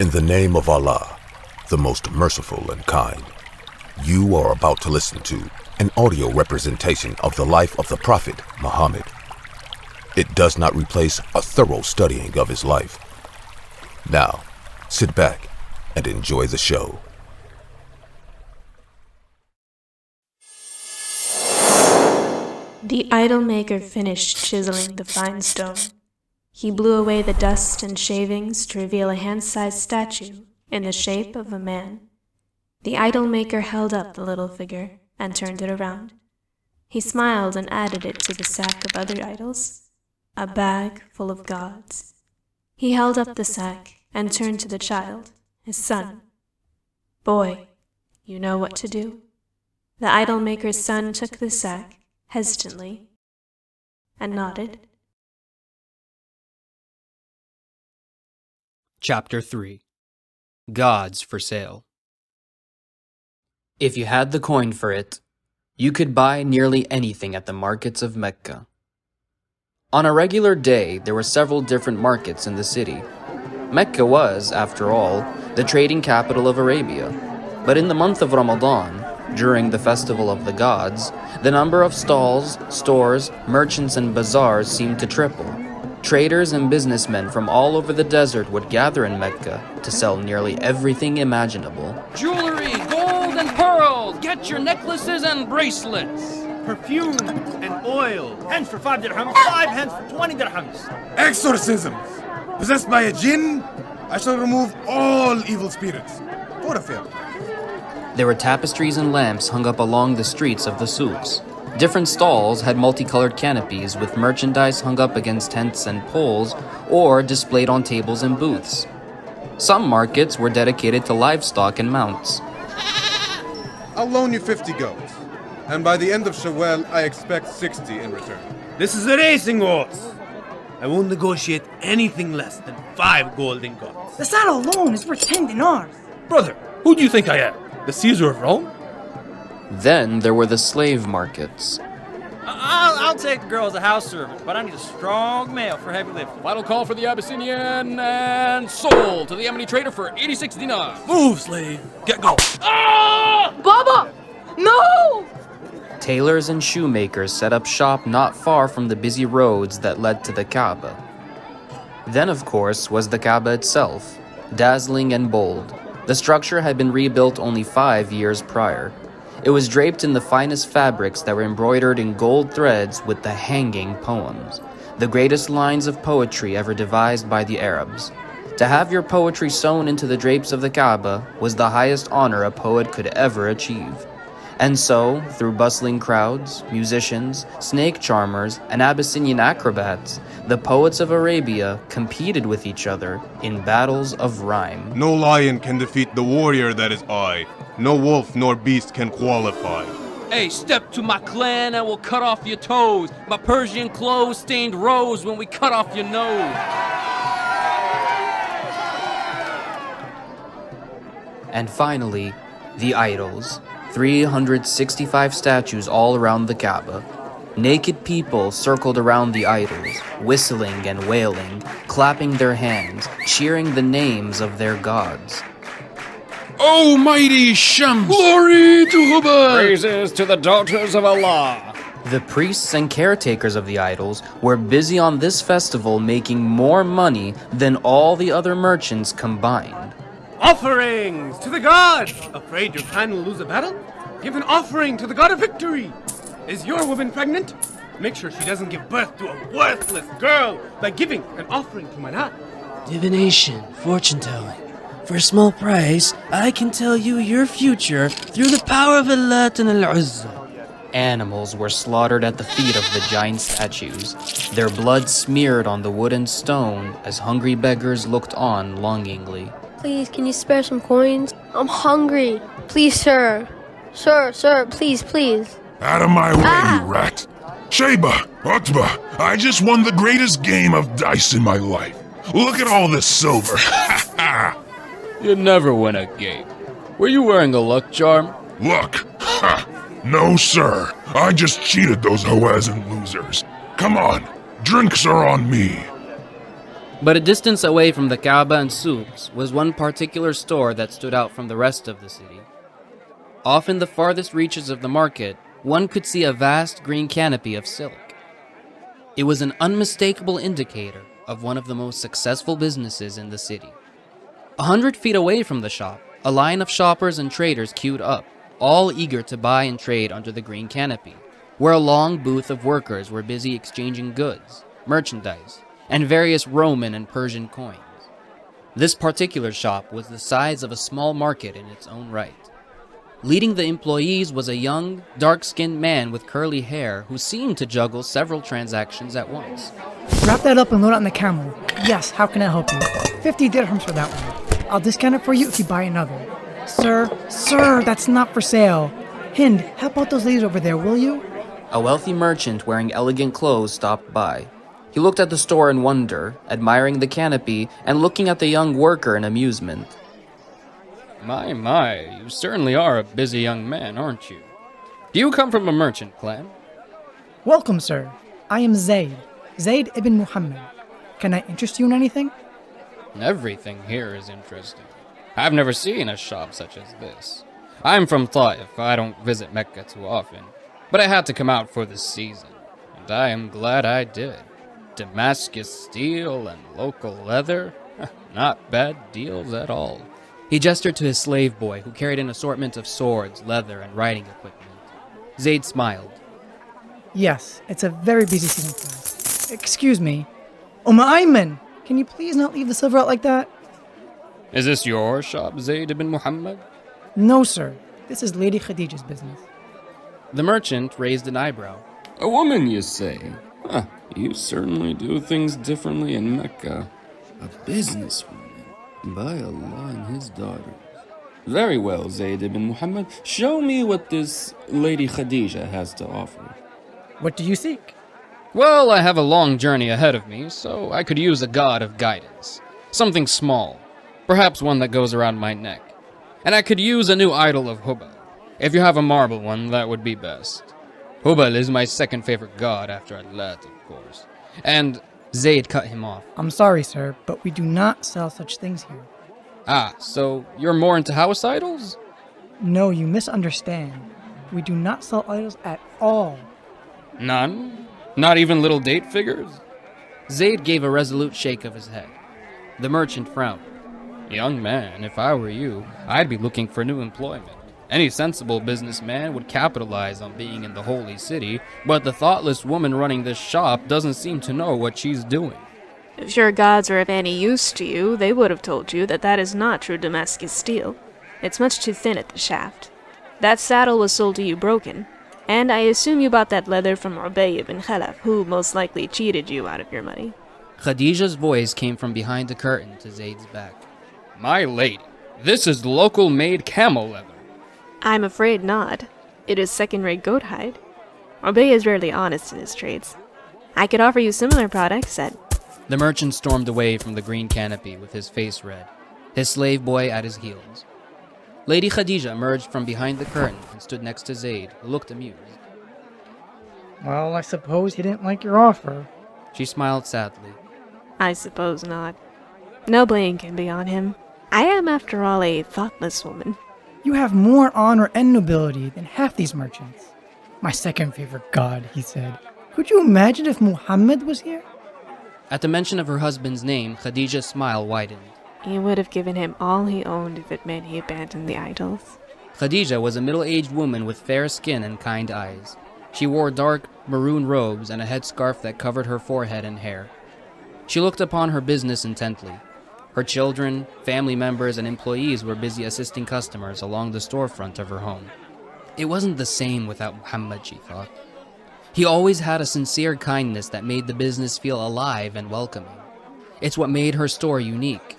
In the name of Allah, the most merciful and kind, you are about to listen to an audio representation of the life of the Prophet Muhammad. It does not replace a thorough studying of his life. Now, sit back and enjoy the show. The idol maker finished chiseling the fine stone. He blew away the dust and shavings to reveal a hand-sized statue in the shape of a man. The idol maker held up the little figure and turned it around. He smiled and added it to the sack of other idols, a bag full of gods. He held up the sack and turned to the child, his son. "Boy, you know what to do." The idol maker's son took the sack hesitantly and nodded. Chapter 3. Gods for Sale. If you had the coin for it, you could buy nearly anything at the markets of Mecca. On a regular day, there were several different markets in the city. Mecca was, after all, the trading capital of Arabia. But in the month of Ramadan, during the festival of the gods, the number of stalls, stores, merchants, and bazaars seemed to triple. Traders and businessmen from all over the desert would gather in Mecca to sell nearly everything imaginable. Jewelry, gold and pearls! Get your necklaces and bracelets! Perfume and oil. Hands for 5 dirhams, 5 hands for 20 dirhams. Exorcisms! Possessed by a jinn, I shall remove all evil spirits. For a fair. There were tapestries and lamps hung up along the streets of the souks. Different stalls had multicolored canopies with merchandise hung up against tents and poles or displayed on tables and booths. Some markets were dedicated to livestock and mounts. I'll loan you 50 goats, and by the end of Shawwal, I expect 60 in return. This is a racing horse. I won't negotiate anything less than 5 golden gods. The saddle alone is worth 10 dinars. Brother, who do you think I am? The Caesar of Rome? Then there were the slave markets. I'll take the girl as a house servant, but I need a strong male for heavy lifting. Final call for the Abyssinian and sold to the Yemeni trader for 86 dinars. Move, slave. Get going. Ah! Baba! No! Tailors and shoemakers set up shop not far from the busy roads that led to the Kaaba. Then, of course, was the Kaaba itself, dazzling and bold. The structure had been rebuilt only 5 years prior. It was draped in the finest fabrics that were embroidered in gold threads with the hanging poems, the greatest lines of poetry ever devised by the Arabs. To have your poetry sewn into the drapes of the Kaaba was the highest honor a poet could ever achieve. And so, through bustling crowds, musicians, snake charmers, and Abyssinian acrobats, the poets of Arabia competed with each other in battles of rhyme. No lion can defeat the warrior that is I. No wolf nor beast can qualify. Hey, step to my clan and we'll cut off your toes. My Persian clothes stained rose when we cut off your nose. And finally, the idols. 365 statues all around the Kaaba. Naked people circled around the idols, whistling and wailing, clapping their hands, cheering the names of their gods. Almighty Shams! Glory to Hubal! Praises to the daughters of Allah! The priests and caretakers of the idols were busy on this festival making more money than all the other merchants combined. Offerings to the gods! Afraid your clan will lose a battle? Give an offering to the god of victory! Is your woman pregnant? Make sure she doesn't give birth to a worthless girl by giving an offering to Manat. Divination, fortune-telling. For a small price, I can tell you your future through the power of Al-Lat and Al-Uzza. Animals were slaughtered at the feet of the giant statues, their blood smeared on the wood and stone as hungry beggars looked on longingly. Please, can you spare some coins? I'm hungry. Please, sir. Sir, please, please. Out of my way, you rat. Sheba, Utbah, I just won the greatest game of dice in my life. Look at all this silver. Ha ha! You never win a game. Were you wearing a luck charm? Luck? Ha! No, sir. I just cheated those Hawazin losers. Come on, drinks are on me. But a distance away from the Kaaba and souks was one particular store that stood out from the rest of the city. Off in the farthest reaches of the market, one could see a vast green canopy of silk. It was an unmistakable indicator of one of the most successful businesses in the city. 100 feet away from the shop, a line of shoppers and traders queued up, all eager to buy and trade under the green canopy, where a long booth of workers were busy exchanging goods, merchandise, and various Roman and Persian coins. This particular shop was the size of a small market in its own right. Leading the employees was a young, dark-skinned man with curly hair who seemed to juggle several transactions at once. Wrap that up and load it on the camel. Yes, how can I help you? 50 dirhams for that one. I'll discount it for you if you buy another. Sir, that's not for sale. Hind, help out those ladies over there, will you? A wealthy merchant wearing elegant clothes stopped by. He looked at the store in wonder, admiring the canopy, and looking at the young worker in amusement. My, you certainly are a busy young man, aren't you? Do you come from a merchant clan? Welcome, sir. I am Zayd ibn Muhammad. Can I interest you in anything? Everything here is interesting. I've never seen a shop such as this. I'm from Taif. I don't visit Mecca too often, but I had to come out for this season, and I am glad I did. Damascus steel and local leather, not bad deals at all. He gestured to his slave boy, who carried an assortment of swords, leather, and riding equipment. Zayd smiled. Yes, it's a very busy season for us. Excuse me. Ayman, can you please not leave the silver out like that? Is this your shop, Zayd ibn Muhammad? No, sir. This is Lady Khadija's business. The merchant raised an eyebrow. A woman, you say? Huh, you certainly do things differently in Mecca. A businesswoman, by Allah and his daughters. Very well, Zayd ibn Muhammad. Show me what this Lady Khadija has to offer. What do you seek? Well, I have a long journey ahead of me, so I could use a god of guidance. Something small. Perhaps one that goes around my neck. And I could use a new idol of Hubal. If you have a marble one, that would be best. Hubal is my second favorite god after Allat, of course. And Zayd cut him off. I'm sorry, sir, but we do not sell such things here. Ah, so you're more into house idols? No, you misunderstand. We do not sell idols at all. None? Not even little date figures? Zayd gave a resolute shake of his head. The merchant frowned. Young man, if I were you, I'd be looking for new employment. Any sensible businessman would capitalize on being in the holy city, but the thoughtless woman running this shop doesn't seem to know what she's doing. If your gods were of any use to you, they would have told you that that is not true Damascus steel. It's much too thin at the shaft. That saddle was sold to you broken, and I assume you bought that leather from Ubayy ibn Khalaf, who most likely cheated you out of your money. Khadija's voice came from behind the curtain to Zayd's back. My lady, this is local-made camel leather. I'm afraid not. It is second-rate goat hide. Ubayy is rarely honest in his trades. I could offer you similar products at... The merchant stormed away from the green canopy with his face red, his slave boy at his heels. Lady Khadija emerged from behind the curtain and stood next to Zayd, who looked amused. Well, I suppose he didn't like your offer. She smiled sadly. I suppose not. No blame can be on him. I am, after all, a thoughtless woman. You have more honor and nobility than half these merchants. My second favorite god, he said. Could you imagine if Muhammad was here? At the mention of her husband's name, Khadija's smile widened. He would have given him all he owned if it meant he abandoned the idols. Khadija was a middle-aged woman with fair skin and kind eyes. She wore dark maroon robes and a headscarf that covered her forehead and hair. She looked upon her business intently. Her children, family members, and employees were busy assisting customers along the storefront of her home. It wasn't the same without Muhammad, she thought. He always had a sincere kindness that made the business feel alive and welcoming. It's what made her store unique.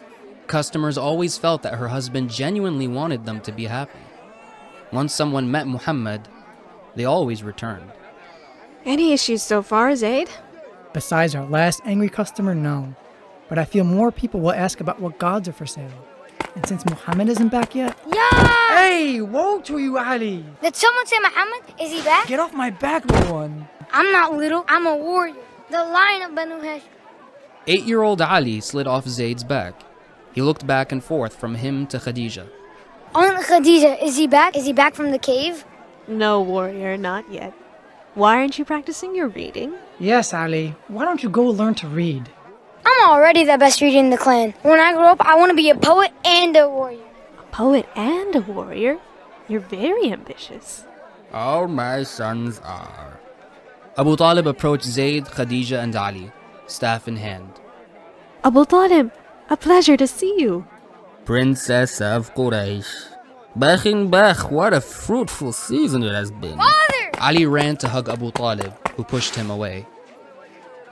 Customers always felt that her husband genuinely wanted them to be happy. Once someone met Muhammad, they always returned. Any issues so far, Zayd? Besides our last angry customer, no. But I feel more people will ask about what gods are for sale. And since Muhammad isn't back yet... Yeah! Hey, woe to you, Ali! Did someone say Muhammad? Is he back? Get off my back, little one. I'm not little. I'm a warrior. The Lion of Banu Hashim. 8-year-old Ali slid off Zayd's back. He looked back and forth from him to Khadija. Aunt Khadija, is he back? Is he back from the cave? No, warrior, not yet. Why aren't you practicing your reading? Yes, Ali. Why don't you go learn to read? I'm already the best reader in the clan. When I grow up, I want to be a poet and a warrior. A poet and a warrior? You're very ambitious. All my sons are. Abu Talib approached Zayd, Khadija, and Ali, staff in hand. Abu Talib, a pleasure to see you. Princess of Quraysh. Bakhin Bakh, what a fruitful season it has been. Father! Ali ran to hug Abu Talib, who pushed him away.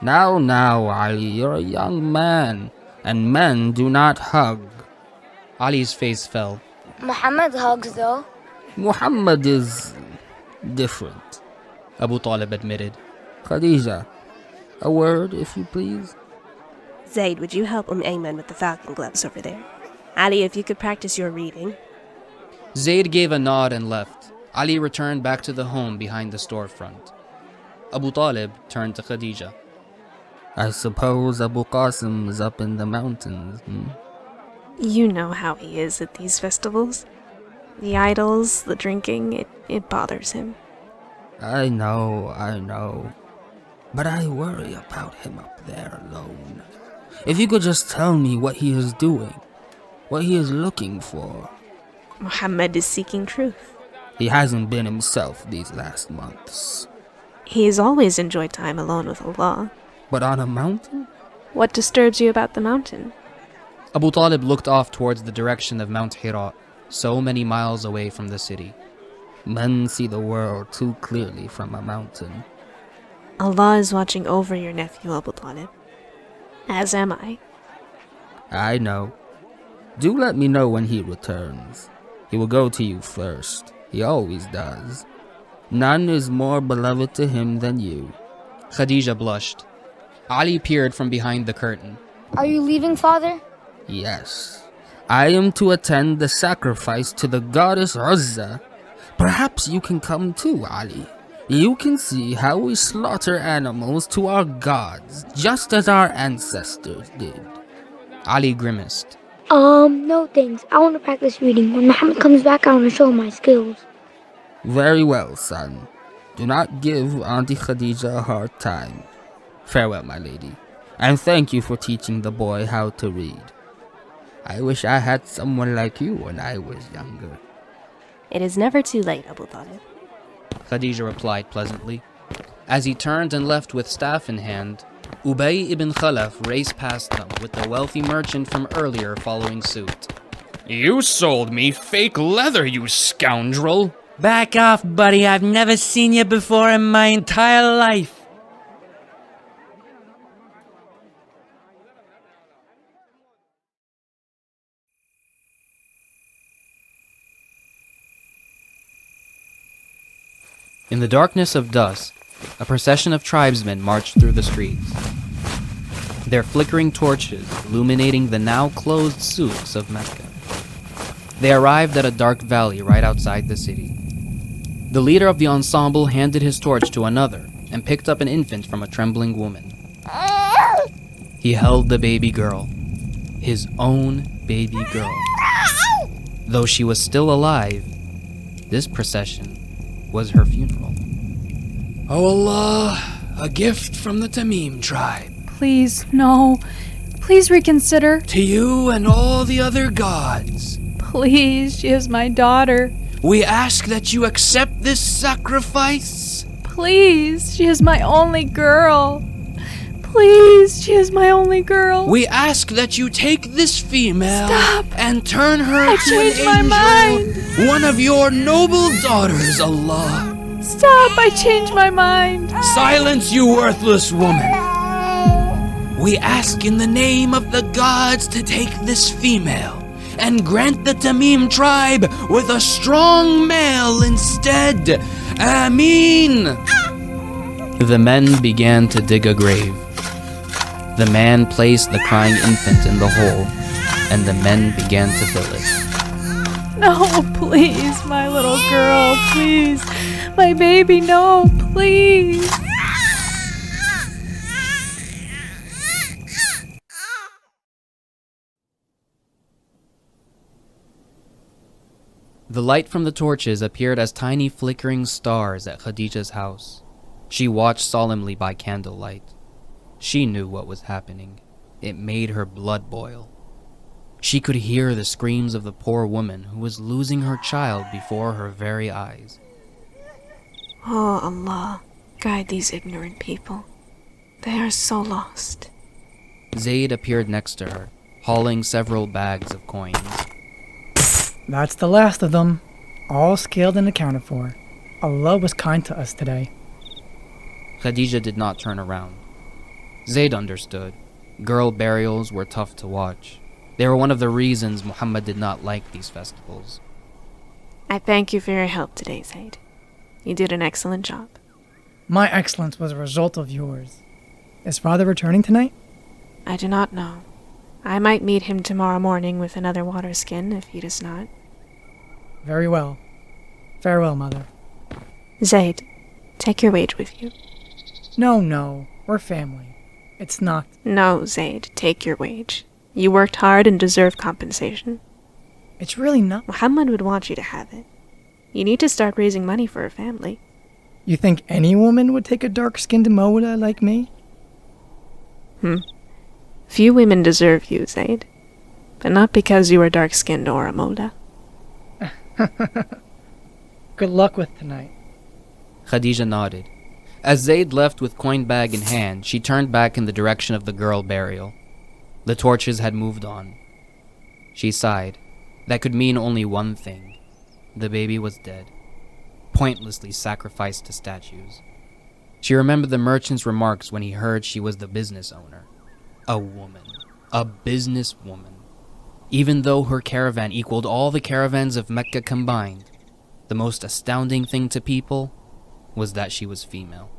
Now, Ali, you're a young man, and men do not hug. Ali's face fell. Muhammad hugs, though. Muhammad is different, Abu Talib admitted. Khadija, a word, if you please. Zayd, would you help Ayman with the falcon gloves over there? Ali, if you could practice your reading. Zayd gave a nod and left. Ali returned back to the home behind the storefront. Abu Talib turned to Khadija. I suppose Abu Qasim is up in the mountains, You know how he is at these festivals. The idols, the drinking, it bothers him. I know. But I worry about him up there alone. If you could just tell me what he is doing, what he is looking for. Muhammad is seeking truth. He hasn't been himself these last months. He has always enjoyed time alone with Allah. But on a mountain? What disturbs you about the mountain? Abu Talib looked off towards the direction of Mount Hira, so many miles away from the city. Men see the world too clearly from a mountain. Allah is watching over your nephew, Abu Talib. As am I. I know. Do let me know when he returns. He will go to you first. He always does. None is more beloved to him than you. Khadija blushed. Ali peered from behind the curtain. Are you leaving, Father? Yes. I am to attend the sacrifice to the goddess Uzza. Perhaps you can come too, Ali. You can see how we slaughter animals to our gods, just as our ancestors did. Ali grimaced. No thanks. I want to practice reading. When Muhammad comes back, I want to show him my skills. Very well, son. Do not give Auntie Khadija a hard time. Farewell, my lady, and thank you for teaching the boy how to read. I wish I had someone like you when I was younger. It is never too late, Abu Talib. Khadija replied pleasantly. As he turned and left with staff in hand, Ubay ibn Khalaf raced past them with the wealthy merchant from earlier following suit. You sold me fake leather, you scoundrel! Back off, buddy. I've never seen you before in my entire life. In the darkness of dusk, a procession of tribesmen marched through the streets, their flickering torches illuminating the now closed souks of Mecca. They arrived at a dark valley right outside the city. The leader of the ensemble handed his torch to another and picked up an infant from a trembling woman. He held the baby girl, his own baby girl. Though she was still alive, this procession was her funeral. Oh Allah, a gift from the Tamim tribe. Please, no. Please reconsider. To you and all the other gods. Please, she is my daughter. We ask that you accept this sacrifice. Please, she is my only girl. Please, she is my only girl. We ask that you take this female and turn her I to an changed my angel, mind. one of your noble daughters, Allah. Stop, I changed my mind. Silence, you worthless woman. We ask in the name of the gods to take this female and grant the Tamim tribe with a strong male instead. Ameen. The men began to dig a grave. The man placed the crying infant in the hole, and the men began to fill it. No, please, my little girl, please. My baby, no, please. The light from the torches appeared as tiny flickering stars at Khadija's house. She watched solemnly by candlelight. She knew what was happening. It made her blood boil. She could hear the screams of the poor woman who was losing her child before her very eyes. Oh Allah, guide these ignorant people. They are so lost. Zayd appeared next to her, hauling several bags of coins. That's the last of them. All scaled and accounted for. Allah was kind to us today. Khadija did not turn around. Zayd understood. Girl burials were tough to watch. They were one of the reasons Muhammad did not like these festivals. I thank you for your help today, Zayd. You did an excellent job. My excellence was a result of yours. Is father returning tonight? I do not know. I might meet him tomorrow morning with another water skin if he does not. Very well. Farewell, mother. Zayd, take your wage with you. No, we're family. It's not. No, Zayd, take your wage. You worked hard and deserve compensation. It's really not. Muhammad would want you to have it. You need to start raising money for a family. You think any woman would take a dark-skinned Mola like me? Few women deserve you, Zayd. But not because you are dark-skinned or a Mola. Good luck with tonight. Khadija nodded. As Zayd left with coin bag in hand, she turned back in the direction of the girl burial. The torches had moved on. She sighed. That could mean only one thing. The baby was dead, pointlessly sacrificed to statues. She remembered the merchant's remarks when he heard she was the business owner. A woman. A businesswoman. Even though her caravan equaled all the caravans of Mecca combined, the most astounding thing to people was that she was female.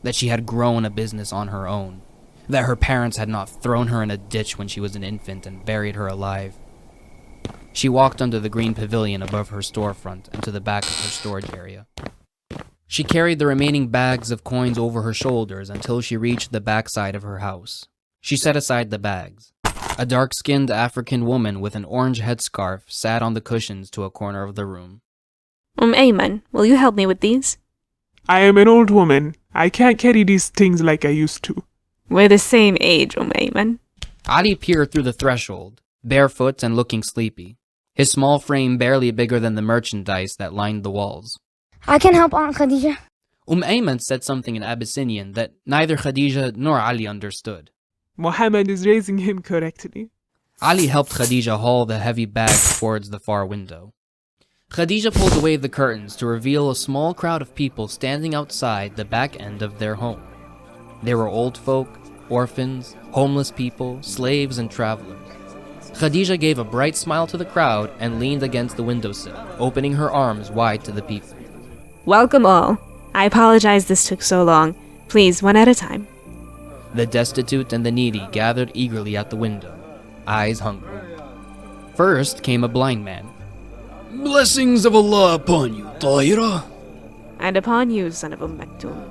That she had grown a business on her own. That her parents had not thrown her in a ditch when she was an infant and buried her alive. She walked under the green pavilion above her storefront and to the back of her storage area. She carried the remaining bags of coins over her shoulders until she reached the backside of her house. She set aside the bags. A dark-skinned African woman with an orange headscarf sat on the cushions to a corner of the room. Ayman, will you help me with these? I am an old woman. I can't carry these things like I used to. We're the same age, Ayman. Ali peered through the threshold, barefoot and looking sleepy, his small frame barely bigger than the merchandise that lined the walls. I can help Aunt Khadija. Ayman said something in Abyssinian that neither Khadija nor Ali understood. Muhammad is raising him correctly. Ali helped Khadija haul the heavy bag towards the far window. Khadija pulled away the curtains to reveal a small crowd of people standing outside the back end of their home. They were old folk, orphans, homeless people, slaves, and travelers. Khadija gave a bright smile to the crowd and leaned against the windowsill, opening her arms wide to the people. Welcome all. I apologize this took so long. Please, one at a time. The destitute and the needy gathered eagerly at the window, eyes hungry. First came a blind man. Blessings of Allah upon you, Tahira. And upon you, son of Maktoum.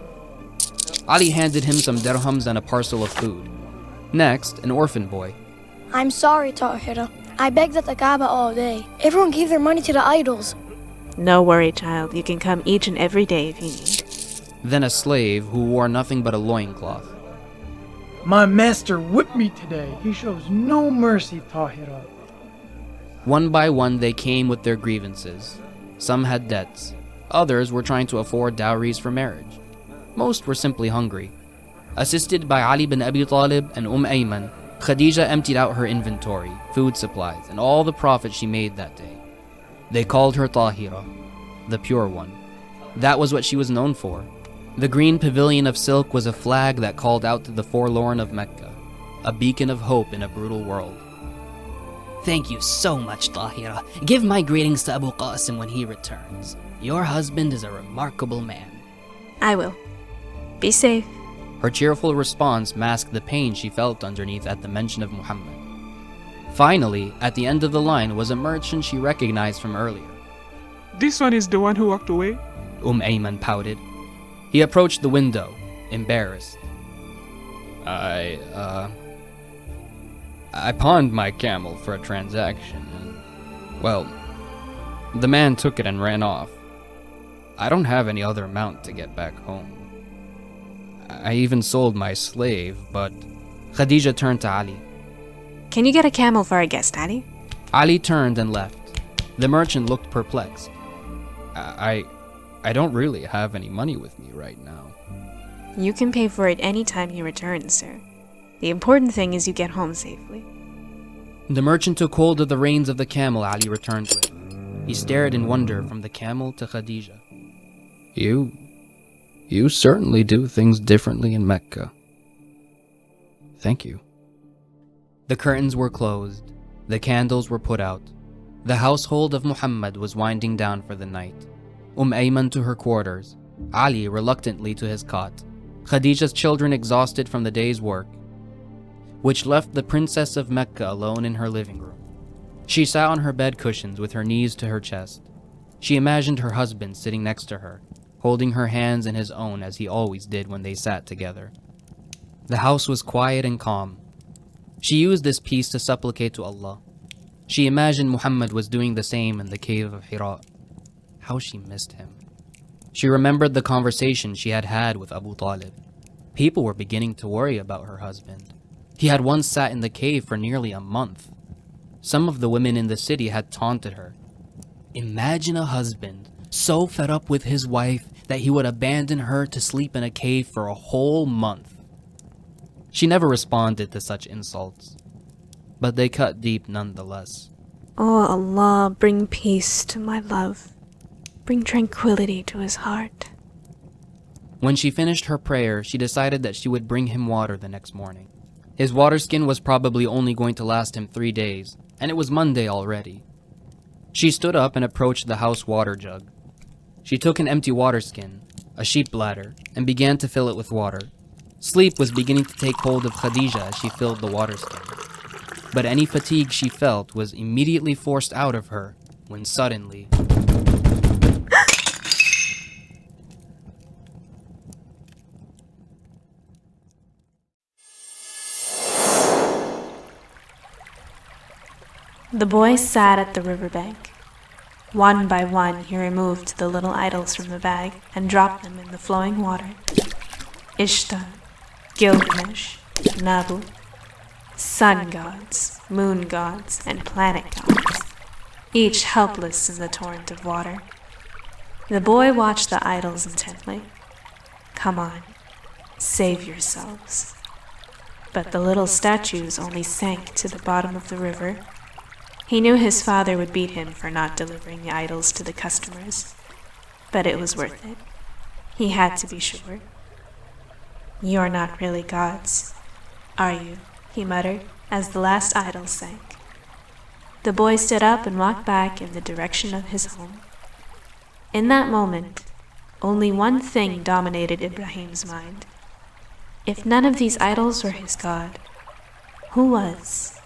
Ali handed him some dirhams and a parcel of food. Next, an orphan boy. I'm sorry, Tahira. I begged at the Kaaba all day. Everyone gave their money to the idols. No worry, child. You can come each and every day if you need. Then a slave who wore nothing but a loincloth. My master whipped me today. He shows no mercy, Tahira. One by one they came with their grievances. Some had debts. Others were trying to afford dowries for marriage. Most were simply hungry. Assisted by Ali bin Abi Talib and Ayman, Khadija emptied out her inventory, food supplies, and all the profit she made that day. They called her Tahira, the pure one. That was what she was known for. The green pavilion of silk was a flag that called out to the forlorn of Mecca, a beacon of hope in a brutal world. Thank you so much, Tahira. Give my greetings to Abu Qasim when he returns. Your husband is a remarkable man. I will. Be safe. Her cheerful response masked the pain she felt underneath at the mention of Muhammad. Finally, at the end of the line was a merchant she recognized from earlier. This one is the one who walked away? Ayman pouted. He approached the window, embarrassed. I pawned my camel for a transaction, and, well, The man took it and ran off. I don't have any other mount to get back home. I even sold my slave, but Khadija turned to Ali. Can you get a camel for our guest, Ali? Ali turned and left. The merchant looked perplexed. I don't really have any money with me right now. You can pay for it any time you return, sir. The important thing is you get home safely. The merchant took hold of the reins of the camel Ali returned with. He stared in wonder from the camel to Khadija. You certainly do things differently in Mecca. Thank you. The curtains were closed. The candles were put out. The household of Muhammad was winding down for the night. Ayman to her quarters, Ali reluctantly to his cot, Khadija's children exhausted from the day's work, which left the princess of Mecca alone in her living room. She sat on her bed cushions with her knees to her chest. She imagined her husband sitting next to her, holding her hands in his own as he always did when they sat together. The house was quiet and calm. She used this peace to supplicate to Allah. She imagined Muhammad was doing the same in the cave of Hira. How she missed him. She remembered the conversation she had had with Abu Talib. People were beginning to worry about her husband. He had once sat in the cave for nearly a month. Some of the women in the city had taunted her. Imagine a husband so fed up with his wife that he would abandon her to sleep in a cave for a whole month. She never responded to such insults, but they cut deep nonetheless. Oh Allah, bring peace to my love. Bring tranquility to his heart. When she finished her prayer, she decided that she would bring him water the next morning. His water skin was probably only going to last him 3 days, and it was Monday already. She stood up and approached the house water jug. She took an empty water skin, a sheep bladder, and began to fill it with water. Sleep was beginning to take hold of Khadija as she filled the water skin. But any fatigue she felt was immediately forced out of her when suddenly... The boy sat at the riverbank. One by one, he removed the little idols from the bag and dropped them in the flowing water. Ishtar, Gilgamesh, Nabu, sun gods, moon gods, and planet gods, each helpless in the torrent of water. The boy watched the idols intently. Come on, save yourselves. But the little statues only sank to the bottom of the river. He knew his father would beat him for not delivering the idols to the customers, but it was worth it. He had to be sure. You're not really gods, are you? He muttered as the last idol sank. The boy stood up and walked back in the direction of his home. In that moment, only one thing dominated Ibrahim's mind. If none of these idols were his God, who was?